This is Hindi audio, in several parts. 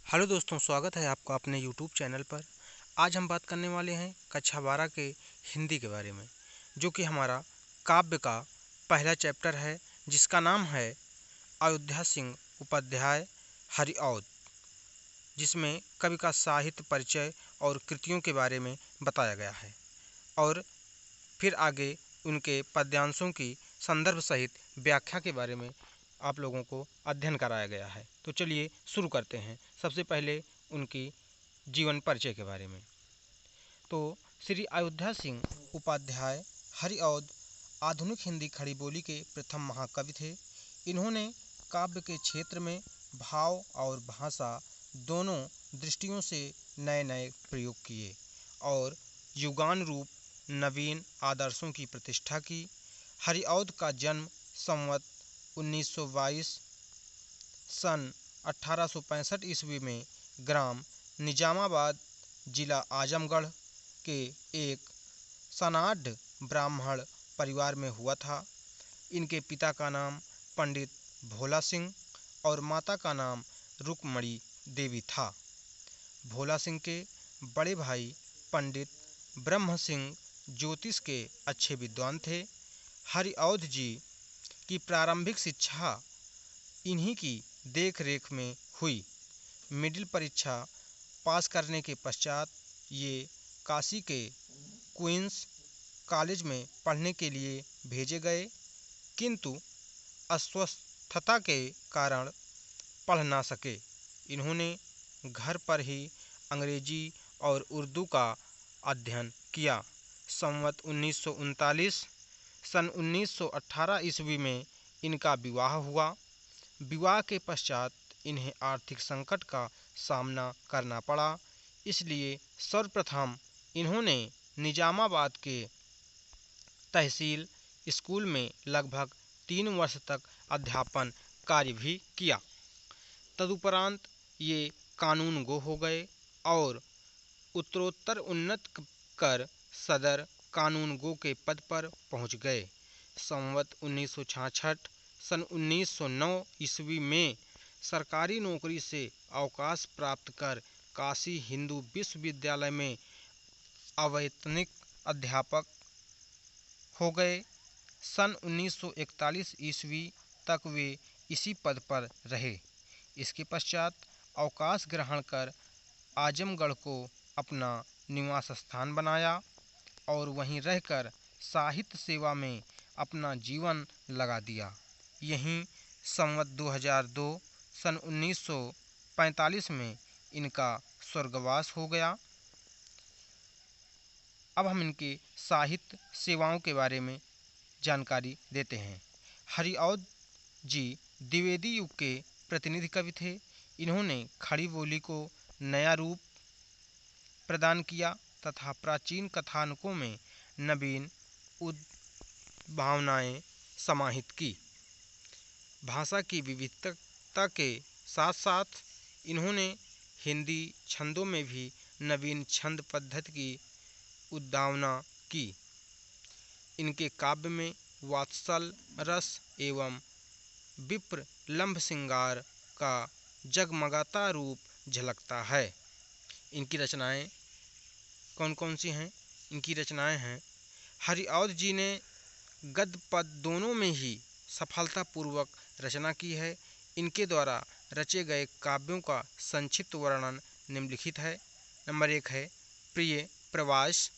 हेलो दोस्तों, स्वागत है आपका अपने यूट्यूब चैनल पर। आज हम बात करने वाले हैं कक्षा 12 के हिंदी के बारे में, जो कि हमारा काव्य का पहला चैप्टर है, जिसका नाम है अयोध्या सिंह उपाध्याय हरिऔध, जिसमें कवि का साहित्य परिचय और कृतियों के बारे में बताया गया है और फिर आगे उनके पद्यांशों की संदर्भ सहित व्याख्या के बारे में आप लोगों को अध्ययन कराया गया है। तो चलिए शुरू करते हैं। सबसे पहले उनकी जीवन परिचय के बारे में। तो श्री अयोध्या सिंह उपाध्याय हरिऔध आधुनिक हिंदी खड़ी बोली के प्रथम महाकवि थे। इन्होंने काव्य के क्षेत्र में भाव और भाषा दोनों दृष्टियों से नए नए प्रयोग किए और युगानुरूप नवीन आदर्शों की प्रतिष्ठा की। हरिऔध का जन्म संवत 1922 सन 1865 ईस्वी में ग्राम निजामाबाद जिला आजमगढ़ के एक सनाढ़ ब्राह्मण परिवार में हुआ था। इनके पिता का नाम पंडित भोला सिंह और माता का नाम रुक्मणी देवी था। भोला सिंह के बड़े भाई पंडित ब्रह्म सिंह ज्योतिष के अच्छे विद्वान थे। हरिऔध जी की प्रारंभिक शिक्षा इन्हीं की देख रेख में हुई। मिडिल परीक्षा पास करने के पश्चात ये काशी के क्वींस कॉलेज में पढ़ने के लिए भेजे गए, किंतु अस्वस्थता के कारण पढ़ ना सके। इन्होंने घर पर ही अंग्रेजी और उर्दू का अध्ययन किया। संवत 1939 सन 1918 ईस्वी में इनका विवाह हुआ। विवाह के पश्चात इन्हें आर्थिक संकट का सामना करना पड़ा, इसलिए सर्वप्रथम इन्होंने निजामाबाद के तहसील स्कूल में लगभग 3 वर्ष तक अध्यापन कार्य भी किया। तदुपरांत ये कानूनगो हो गए और उत्तरोत्तर उन्नत कर सदर कानूनगो के पद पर पहुंच गए। संवत 1966 सन 1909 ईस्वी में सरकारी नौकरी से अवकाश प्राप्त कर काशी हिंदू विश्वविद्यालय में अवैतनिक अध्यापक हो गए। सन 1941 ईस्वी तक वे इसी पद पर रहे। इसके पश्चात अवकाश ग्रहण कर आजमगढ़ को अपना निवास स्थान बनाया और वहीं रहकर साहित्य सेवा में अपना जीवन लगा दिया। यहीं संवत 2002 सन 1945 में इनका स्वर्गवास हो गया। अब हम इनके साहित्य सेवाओं के बारे में जानकारी देते हैं। हरिऔध जी द्विवेदी युग के प्रतिनिधि कवि थे। इन्होंने खड़ी बोली को नया रूप प्रदान किया तथा प्राचीन कथानकों में नवीन उद्भावनाएं समाहित की। भाषा की विविधता के साथ साथ इन्होंने हिंदी छंदों में भी नवीन छंद पद्धति की उद्भावना की। इनके काव्य में वात्सल्य रस एवं विप्र लंभ श्रृंगार का जगमगाता रूप झलकता है। इनकी रचनाएं कौन कौन सी हैं? इनकी रचनाएं हैं, हरिऔध जी ने गद्य पद दोनों में ही सफलतापूर्वक रचना की है। इनके द्वारा रचे गए काव्यों का संक्षिप्त वर्णन निम्नलिखित है। नंबर 1 है प्रिय प्रवास,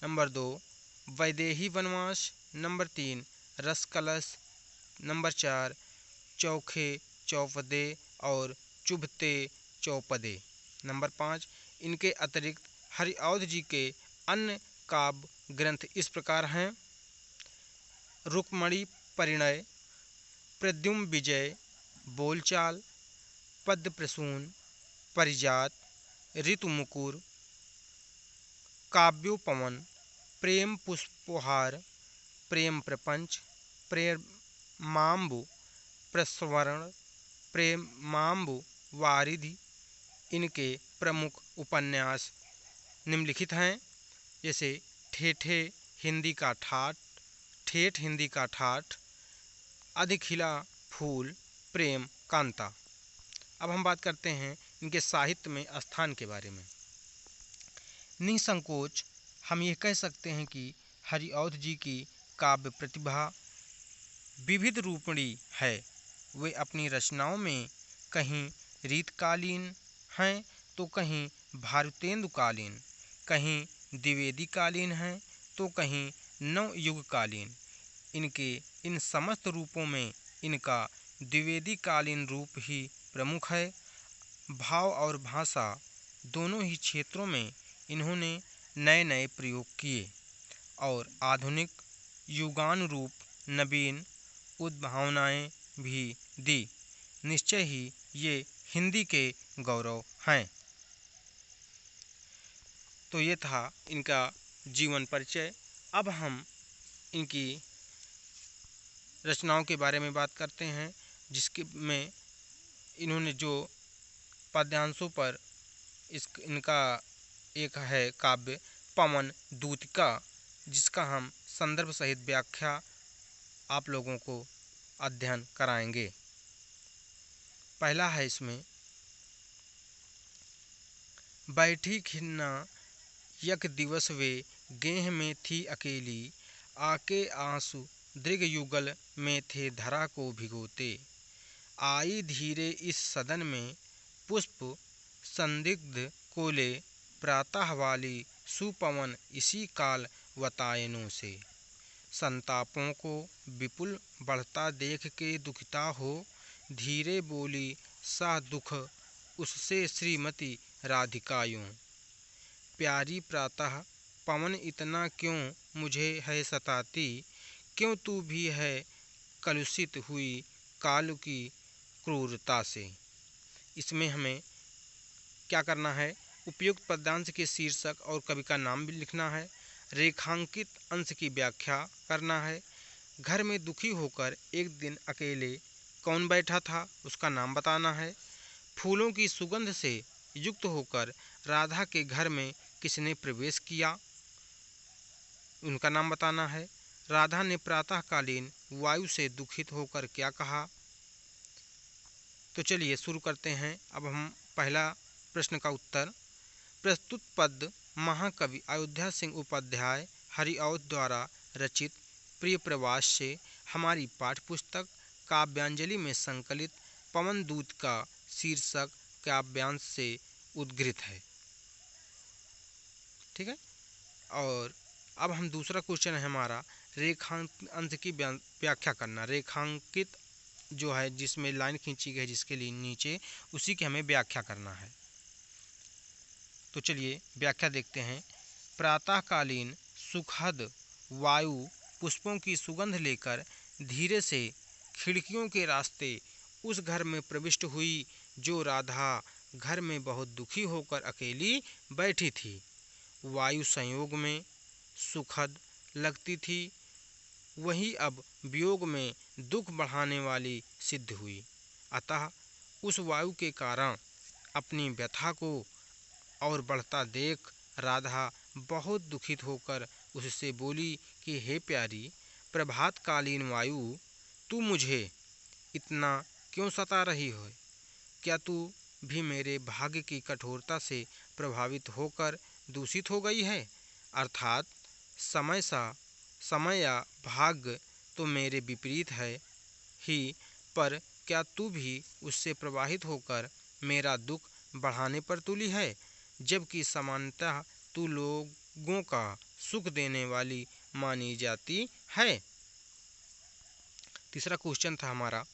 नंबर 2 वैदेही वनवास, नंबर 3 रस कलश, नंबर 4 चौखे चौपदे और चुभते चौपदे, नंबर 5। इनके अतिरिक्त हरिऔध जी के अन्य काव्य ग्रंथ इस प्रकार हैं: रुक्मणी परिणय, प्रद्युम्न विजय, बोलचाल, पद्य प्रसून, परिजात, ऋतुमुकुर, काव्योपवन, प्रेम पुष्पोहार, प्रेम प्रपंच, प्रेमाम्बु प्रस्वरण, प्रेमाम्बु वारिधि। इनके प्रमुख उपन्यास निम्नलिखित हैं, जैसे ठेठे हिंदी का ठाठ, ठेठ हिंदी का ठाठ, अधिक खिला फूल, प्रेम कांता। अब हम बात करते हैं इनके साहित्य में स्थान के बारे में। निसंकोच हम ये कह सकते हैं कि हरिऔध जी की काव्य प्रतिभा विविध रूपणी है। वे अपनी रचनाओं में कहीं रीतकालीन हैं तो कहीं भारतेंदुकालीन, कहीं द्विवेदीकालीन हैं तो कहीं नवयुगकालीन। इनके इन समस्त रूपों में इनका द्विवेदीकालीन रूप ही प्रमुख है। भाव और भाषा दोनों ही क्षेत्रों में इन्होंने नए नए प्रयोग किए और आधुनिक युगानुरूप नवीन उद्भावनाएं भी दी। निश्चय ही ये हिंदी के गौरव हैं। तो ये था इनका जीवन परिचय। अब हम इनकी रचनाओं के बारे में बात करते हैं, जिसके में इन्होंने जो पद्यांशों पर इनका एक है काव्य पवन दूतिका, जिसका हम संदर्भ सहित व्याख्या आप लोगों को अध्ययन कराएंगे। पहला है इसमें, बैठी खिन्ना यक दिवस वे गेह में थी अकेली, आके आंसू दृग युगल में थे धरा को भिगोते। आई धीरे इस सदन में पुष्प संदिग्ध कोले, प्रातः वाली सुपवन इसी काल वतायनों से। संतापों को विपुल बढ़ता देख के दुखिता हो, धीरे बोली सा दुख उससे श्रीमती राधिका यूं। प्यारी प्रातः पवन इतना क्यों मुझे है सताती, क्यों तू भी है कलुषित हुई काल की क्रूरता से। इसमें हमें क्या करना है, उपयुक्त पद्यांश के शीर्षक और कवि का नाम भी लिखना है। रेखांकित अंश की व्याख्या करना है। घर में दुखी होकर एक दिन अकेले कौन बैठा था, उसका नाम बताना है। फूलों की सुगंध से युक्त होकर राधा के घर में किसने प्रवेश किया, उनका नाम बताना है। राधा ने प्रातःकालीन वायु से दुखित होकर क्या कहा। तो चलिए शुरू करते हैं। अब हम पहला प्रश्न का उत्तर। प्रस्तुत पद महाकवि अयोध्या सिंह उपाध्याय हरिऔध द्वारा रचित प्रिय प्रवास से हमारी पाठ्यपुस्तक काव्यांजलि में संकलित पवन दूत का शीर्षक काव्यांश से उद्गृत है। ठीक है। और अब हम दूसरा क्वेश्चन है हमारा, रेखांकित अंश की व्याख्या करना। रेखांकित जो है जिसमें लाइन खींची गई जिसके लिए नीचे, उसी की हमें व्याख्या करना है। तो चलिए व्याख्या देखते हैं। प्रातःकालीन सुखद वायु पुष्पों की सुगंध लेकर धीरे से खिड़कियों के रास्ते उस घर में प्रविष्ट हुई जो राधा घर में बहुत दुखी होकर अकेली बैठी थी। वायु संयोग में सुखद लगती थी, वही अब वियोग में दुख बढ़ाने वाली सिद्ध हुई। अतः उस वायु के कारण अपनी व्यथा को और बढ़ता देख राधा बहुत दुखित होकर उससे बोली कि हे प्यारी प्रभातकालीन वायु, तू मुझे इतना क्यों सता रही हो? क्या तू भी मेरे भाग्य की कठोरता से प्रभावित होकर दूषित हो गई है? अर्थात समय या भाग्य तो मेरे विपरीत है ही, पर क्या तू भी उससे प्रभावित होकर मेरा दुख बढ़ाने पर तुली है, जबकि सामान्यतः तू लोगों का सुख देने वाली मानी जाती है। तीसरा क्वेश्चन था हमारा,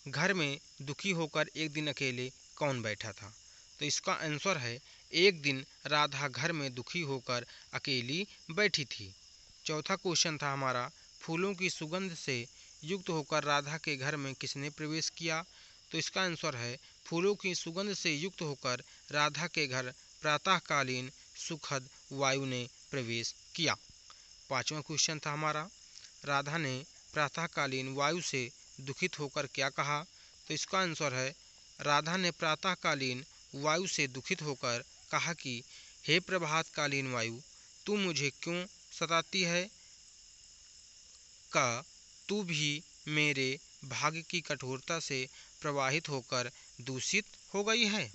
घर में दुखी होकर एक दिन अकेले कौन बैठा था। तो इसका आंसर है, एक दिन राधा घर में दुखी होकर अकेली बैठी थी। चौथा क्वेश्चन था हमारा, फूलों की सुगंध से युक्त होकर राधा के घर में किसने प्रवेश किया। तो इसका आंसर है, फूलों की सुगंध से युक्त होकर राधा के घर प्रातःकालीन सुखद वायु ने प्रवेश किया। पांचवा क्वेश्चन था हमारा, राधा ने प्रातःकालीन वायु से दुखित होकर क्या कहा। तो इसका आंसर है, राधा ने प्रातःकालीन वायु से दुखित होकर कहा कि हे प्रभातकालीन वायु, तू मुझे क्यों सताती है? का तू भी मेरे भाग्य की कठोरता से प्रवाहित होकर दूषित हो गई है।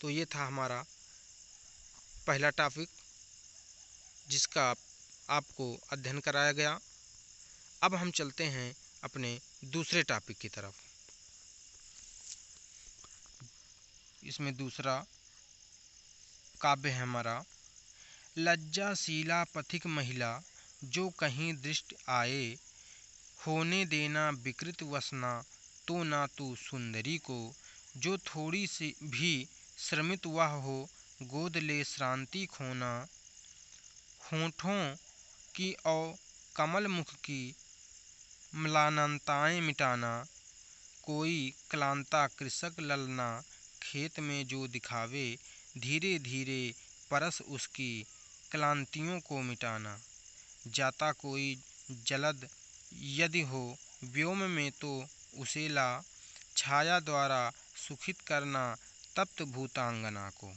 तो ये था हमारा पहला टॉपिक जिसका आपको अध्ययन कराया गया। अब हम चलते हैं अपने दूसरे टॉपिक की तरफ। इसमें दूसरा काव्य है हमारा, लज्जाशीला पथिक महिला जो कहीं दृष्टि आए, होने देना विकृत वसना तो ना तू सुंदरी को, जो थोड़ी सी भी श्रमित वह हो, गोद ले श्रांति खोना, होठों की और कमल मुख की म्लानताएं मिटाना, कोई क्लांता कृषक ललना खेत में जो दिखावे, धीरे धीरे परस उसकी क्लांतियों को मिटाना, जाता कोई जलद यदि हो व्योम में तो उसे ला, छाया द्वारा सुखित करना तप्त भूतांगना को।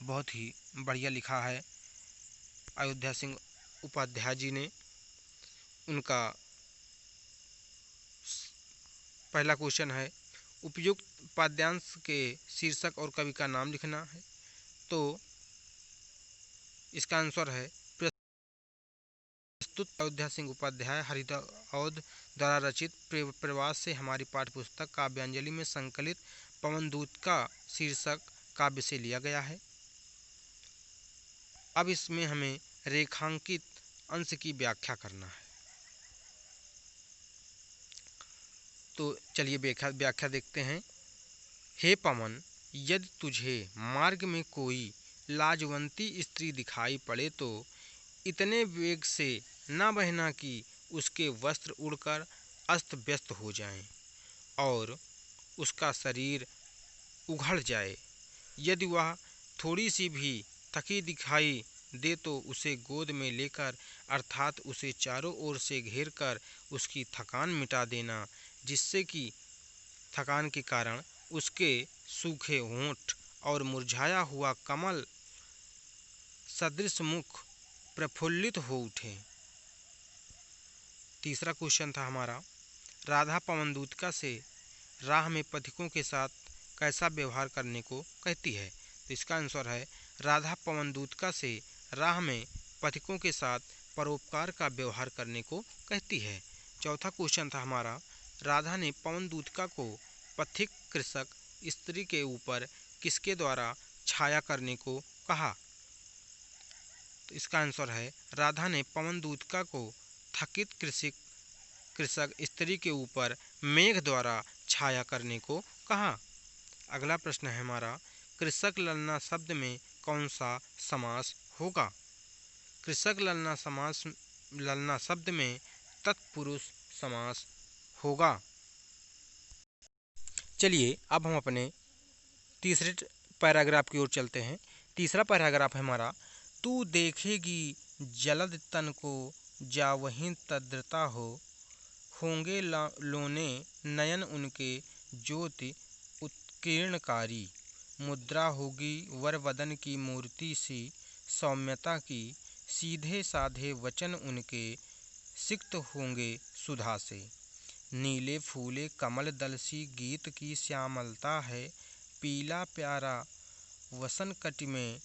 बहुत ही बढ़िया लिखा है अयोध्या सिंह उपाध्याय जी ने। उनका पहला क्वेश्चन है, उपयुक्त पद्यांश के शीर्षक और कवि का नाम लिखना है। तो इसका आंसर है प्रस्तुत अयोध्या सिंह उपाध्याय हरिऔध द्वारा रचित प्रवास से हमारी पाठ्यपुस्तक काव्यांजलि में संकलित पवनदूत का शीर्षक काव्य से लिया गया है। अब इसमें हमें रेखांकित अंश की व्याख्या करना है। तो चलिए व्याख्या देखते हैं। हे पवन, यदि तुझे मार्ग में कोई लाजवंती स्त्री दिखाई पड़े तो इतने वेग से न बहना कि उसके वस्त्र उड़कर अस्त व्यस्त हो जाएं और उसका शरीर उघड़ जाए। यदि वह थोड़ी सी भी थकी दिखाई दे तो उसे गोद में लेकर अर्थात उसे चारों ओर से घेर कर उसकी थकान मिटा देना, जिससे कि थकान के कारण उसके सूखे होंठ और मुरझाया हुआ कमल सदृश मुख प्रफुल्लित हो उठे। तीसरा क्वेश्चन था हमारा, राधा पवनदूतिका से राह में पथिकों के साथ कैसा व्यवहार करने को कहती है। तो इसका आंसर है, राधा पवनदूतिका से राह में पथिकों के साथ परोपकार का व्यवहार करने को कहती है। चौथा क्वेश्चन था हमारा, राधा ने पवनदूतिका को पथिक कृषक स्त्री के ऊपर किसके द्वारा छाया करने को कहा। तो इसका आंसर है, राधा ने पवनदूतिका को थकित कृषक स्त्री के ऊपर मेघ द्वारा छाया करने को कहा। अगला प्रश्न है हमारा, कृषक ललना शब्द में कौन सा समास होगा। कृषक ललना शब्द में तत्पुरुष समास होगा। चलिए अब हम अपने तीसरे पैराग्राफ की ओर चलते हैं। तीसरा पैराग्राफ है हमारा, तू देखेगी जलद तन को जा वहीं तद्रता हो, होंगे लोने नयन उनके ज्योति उत्कीर्णकारी, मुद्रा होगी वर वदन की मूर्ति सी सौम्यता की, सीधे साधे वचन उनके सिक्त होंगे सुधा से, नीले फूले कमल दल सी गीत की श्यामलता है, पीला प्यारा वसन कटि में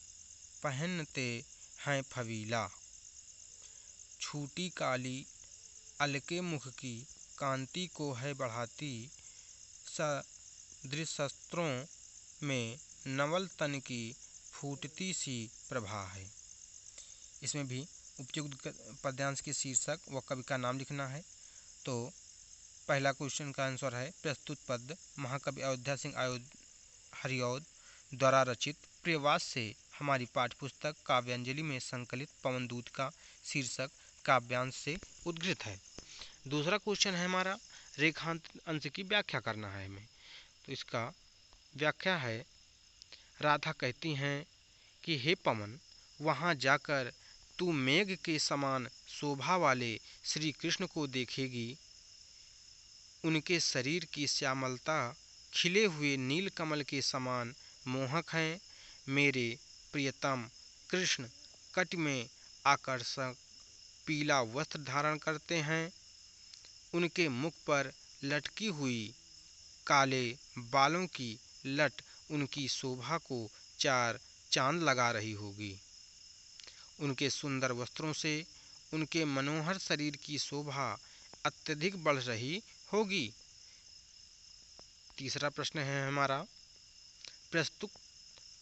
पहनते हैं फवीला, छूटी काली अलके मुख की कांति को है बढ़ाती, सदृशस्त्रों में नवल तन की फूटती सी प्रभा है। इसमें भी उपयुक्त पद्यांश के शीर्षक व कवि का नाम लिखना है। तो पहला क्वेश्चन का आंसर है, प्रस्तुत पद महाकवि अयोध्या सिंह हरिऔध द्वारा रचित प्रियवास से हमारी पाठ्यपुस्तक काव्यांजलि में संकलित पवनदूत का शीर्षक काव्यांश से उद्घृत है। दूसरा क्वेश्चन है हमारा, रेखांकित अंश की व्याख्या करना है हमें। तो इसका व्याख्या है, राधा कहती हैं कि हे पवन, वहाँ जाकर तू मेघ के समान शोभा वाले श्री कृष्ण को देखेगी। उनके शरीर की श्यामलता खिले हुए नील कमल के समान मोहक हैं। मेरे प्रियतम कृष्ण कट में आकर्षक पीला वस्त्र धारण करते हैं। उनके मुख पर लटकी हुई काले बालों की लट उनकी शोभा को चार चांद लगा रही होगी। उनके सुंदर वस्त्रों से उनके मनोहर शरीर की शोभा अत्यधिक बढ़ रही होगी। तीसरा प्रश्न है हमारा, प्रस्तुत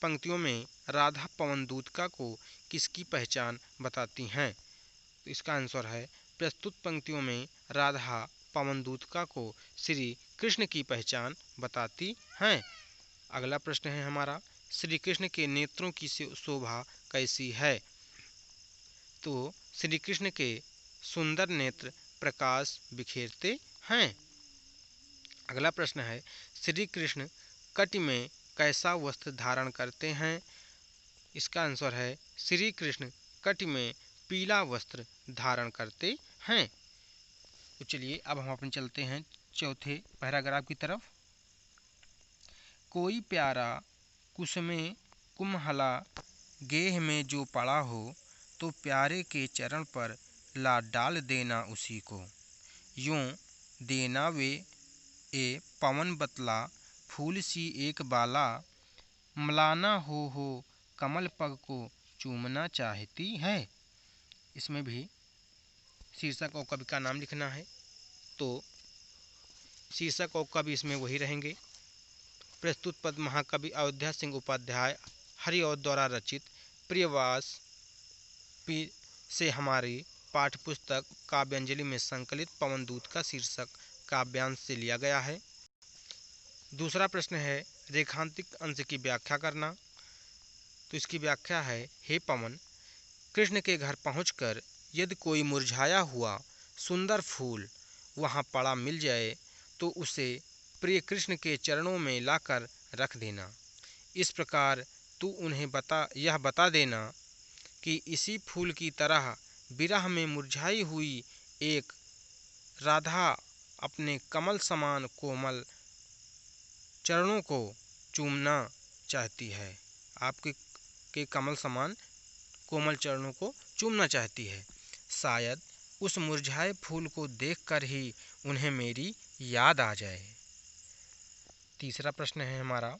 पंक्तियों में राधा पवन दूतका को किसकी पहचान बताती हैं? तो इसका आंसर है, प्रस्तुत पंक्तियों में राधा पवन दूतका को श्री कृष्ण की पहचान बताती हैं। अगला प्रश्न है हमारा, श्री कृष्ण के नेत्रों की शोभा कैसी है? तो श्री कृष्ण के सुंदर नेत्र प्रकाश बिखेरते हैं। अगला प्रश्न है, श्री कृष्ण कटी में कैसा वस्त्र धारण करते हैं? इसका आंसर है, श्री कृष्ण कटी में पीला वस्त्र धारण करते हैं। तो चलिए अब हम अपन चलते हैं चौथे पैराग्राफ की तरफ। कोई प्यारा कुसुमे कुम्हला गेह में जो पड़ा हो, तो प्यारे के चरण पर ला डाल देना उसी को। यूं देना वे ए पवन बतला, फूल सी एक बाला, मलाना हो कमल पग को चूमना चाहती है। इसमें भी शीर्षक और कवि का नाम लिखना है। तो शीर्षक और कवि इसमें वही रहेंगे। प्रस्तुत पद महाकवि अयोध्या सिंह उपाध्याय हरिऔध द्वारा रचित प्रियवास से हमारी पाठ्यपुस्तक काव्यांजलि में संकलित पवन दूत का शीर्षक काव्यांश से लिया गया है। दूसरा प्रश्न है, रेखांकित अंश की व्याख्या करना। तो इसकी व्याख्या है, हे पवन, कृष्ण के घर पहुंचकर यदि कोई मुरझाया हुआ सुंदर फूल वहां पड़ा मिल जाए तो उसे प्रिय कृष्ण के चरणों में लाकर रख देना। इस प्रकार तू उन्हें यह बता देना कि इसी फूल की तरह विरह में मुरझाई हुई एक राधा अपने कमल समान कोमल चरणों को चूमना चाहती है। आपके कमल समान कोमल चरणों को चूमना चाहती है। शायद उस मुरझाए फूल को देखकर ही उन्हें मेरी याद आ जाए। तीसरा प्रश्न है हमारा,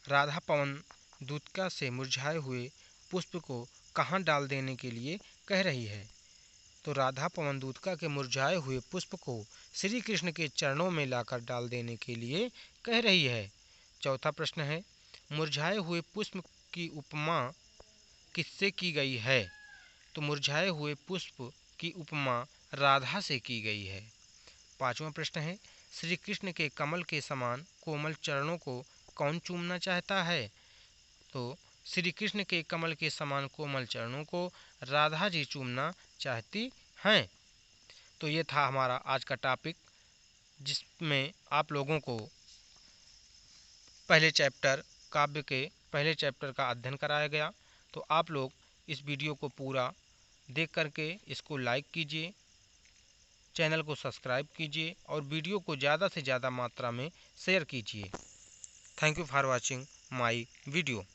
राधा पवन दूतका से मुरझाए हुए पुष्प को कहाँ डाल देने के लिए कह रही है? तो राधा पवन दूतका के मुरझाए हुए पुष्प को श्री कृष्ण के चरणों में लाकर डाल देने के लिए कह रही है। चौथा प्रश्न है, मुरझाए हुए पुष्प की उपमा किससे की गई है? तो मुरझाए हुए पुष्प की उपमा राधा से की गई है। पांचवा प्रश्न है, श्री कृष्ण के कमल के समान कोमल चरणों को कौन चूमना चाहता है? तो श्री कृष्ण के कमल के समान कोमल चरणों को राधा जी चूमना चाहती हैं। तो ये था हमारा आज का टॉपिक, जिसमें आप लोगों को पहले चैप्टर काव्य के पहले चैप्टर का अध्ययन कराया गया। तो आप लोग इस वीडियो को पूरा देख करके इसको लाइक कीजिए, चैनल को सब्सक्राइब कीजिए और वीडियो को ज़्यादा से ज़्यादा मात्रा में शेयर कीजिए। Thank you for watching my video.